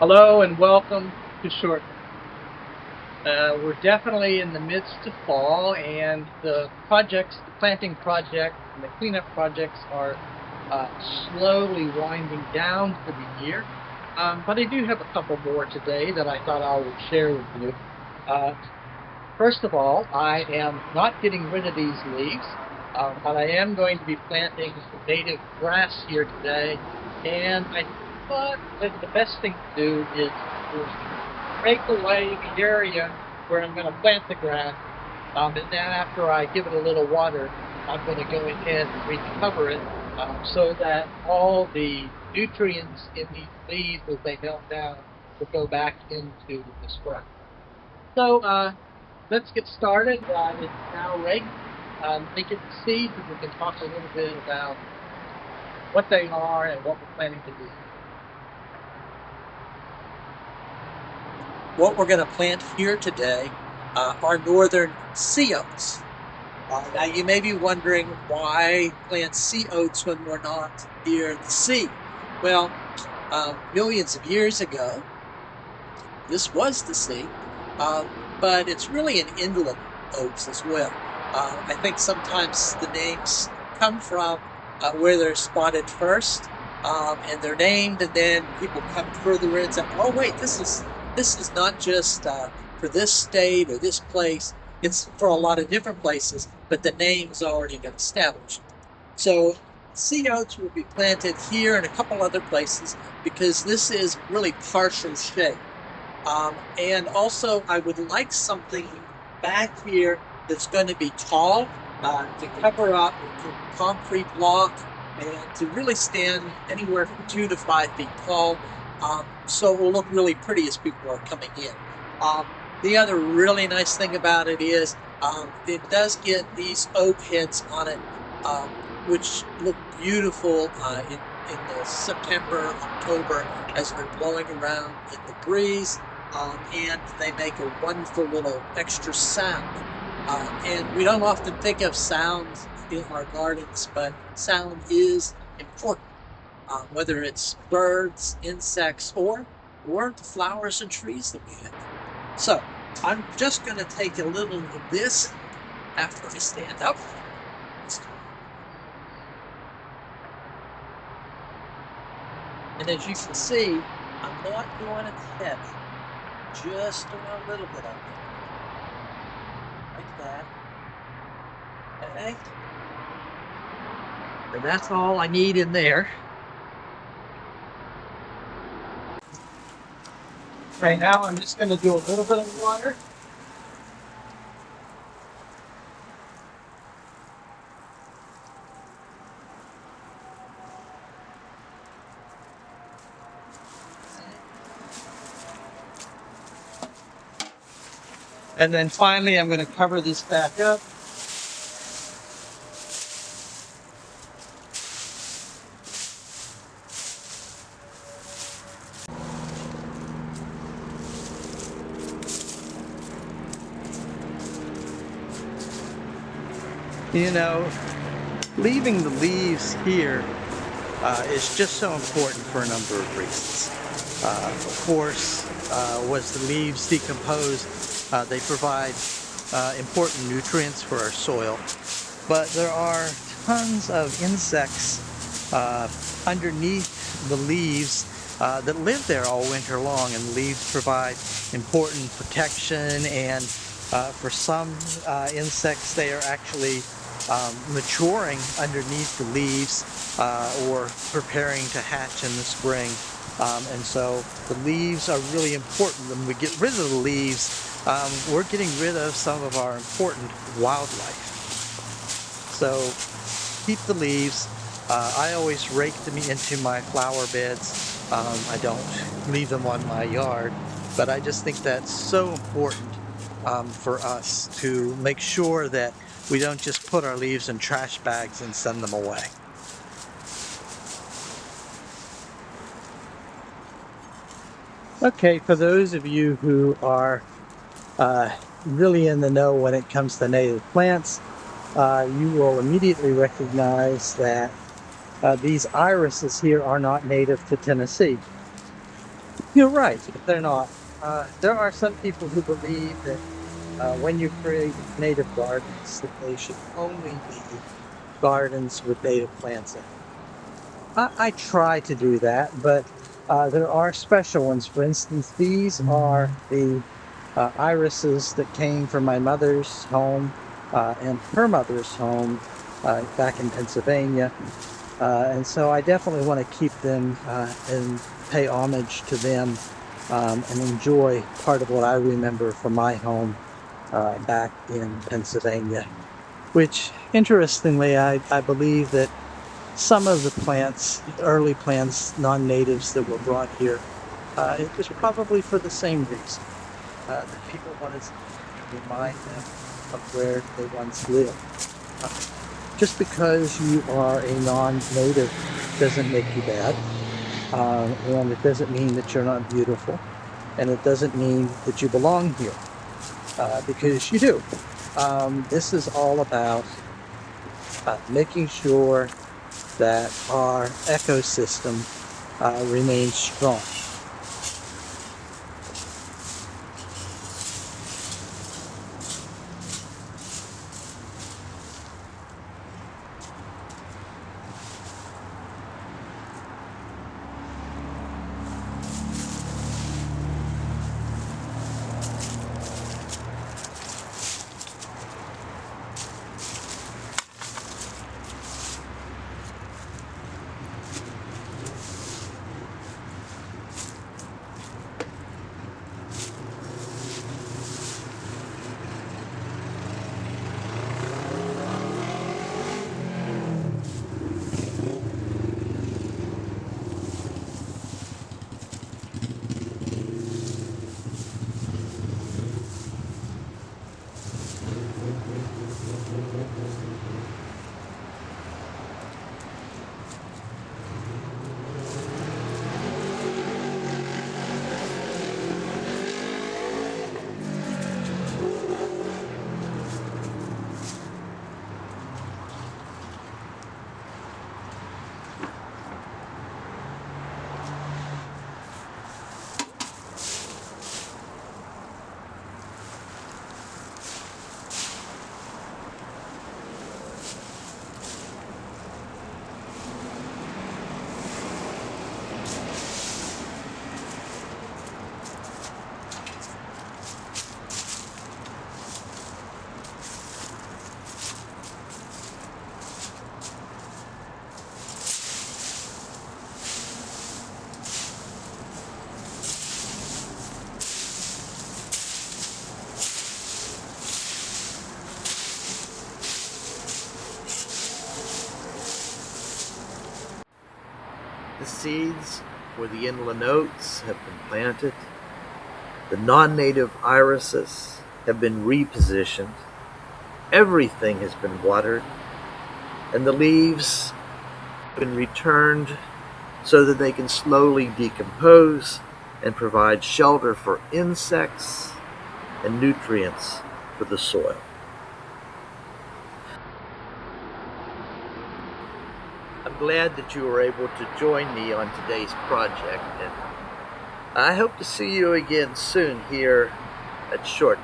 Hello and welcome to Short. We're definitely in the midst of fall, and the planting project and the cleanup projects are slowly winding down for the year. But I do have a couple more today that I thought I would share with you. Uh, First of all, I am not getting rid of these leaves, but I am going to be planting native grass here today. And I thought that the best thing to do is to break away the area where I'm going to plant the grass. And then after I give it a little water, I'm going to go ahead and recover it so that all the nutrients in these leaves as they melt down will go back into this grass. So let's get started. It's now raked. They get the seeds, and we can talk a little bit about what they are and what we're planning to do. What we're going to plant here today are Northern Sea Oats. Now you may be wondering why plant sea oats when we're not near the sea. Well, millions of years ago, this was the sea, but it's really an inland oats as well. I think sometimes the names come from where they're spotted first, and they're named, and then people come further in and say, "Oh, wait, this is not just for this state or this place. It's for a lot of different places, but the name's already been established." So sea oats will be planted here and a couple other places because this is really partial shade. And also, I would like something back here that's going to be tall to cover up the concrete block and to really stand anywhere from 2 to 5 feet tall. So it will look really pretty as people are coming in. The other really nice thing about it is it does get these oak heads on it, um, which look beautiful in the September, October as they're blowing around in the breeze, and they make a wonderful little extra sound. And we don't often think of sounds in our gardens, but sound is important, whether it's birds, insects, or the flowers and trees that we have. So I'm just going to take a little of this after I stand up. And as you can see, I'm not doing it heavy, just doing a little bit of it, like that. Okay. And that's all I need in there. Right now, I'm just going to do a little bit of water. And then finally, I'm going to cover this back up. You know, leaving the leaves here is just so important for a number of reasons. Of course, as the leaves decompose, they provide important nutrients for our soil. But there are tons of insects underneath the leaves that live there all winter long, and the leaves provide important protection, and for some insects they are actually maturing underneath the leaves or preparing to hatch in the spring. And so the leaves are really important. When we get rid of the leaves, we're getting rid of some of our important wildlife. So keep the leaves. I always rake them into my flower beds. I don't leave them on my yard, but I just think that's so important for us to make sure that we don't just put our leaves in trash bags and send them away. Okay, for those of you who are really in the know when it comes to native plants, you will immediately recognize that these irises here are not native to Tennessee. You're right, they're not. There are some people who believe that when you create native gardens, that they should only be gardens with native plants in. I try to do that, but there are special ones. For instance, these are the irises that came from my mother's home and her mother's home back in Pennsylvania. And so I definitely want to keep them and pay homage to them and enjoy part of what I remember from my home back in Pennsylvania. Which, interestingly, I believe that some of the plants, early plants, non-natives that were brought here, it was probably for the same reason. That people wanted to remind them of where they once lived. Uh, just because you are a non-native doesn't make you bad, and it doesn't mean that you're not beautiful, and it doesn't mean that you belong here, because you do. This is all about making sure that our ecosystem remains strong. The seeds for the inland oats have been planted. The non-native irises have been repositioned. Everything has been watered, and the leaves have been returned so that they can slowly decompose and provide shelter for insects and nutrients for the soil. I'm glad that you were able to join me on today's project, and I hope to see you again soon here at Short.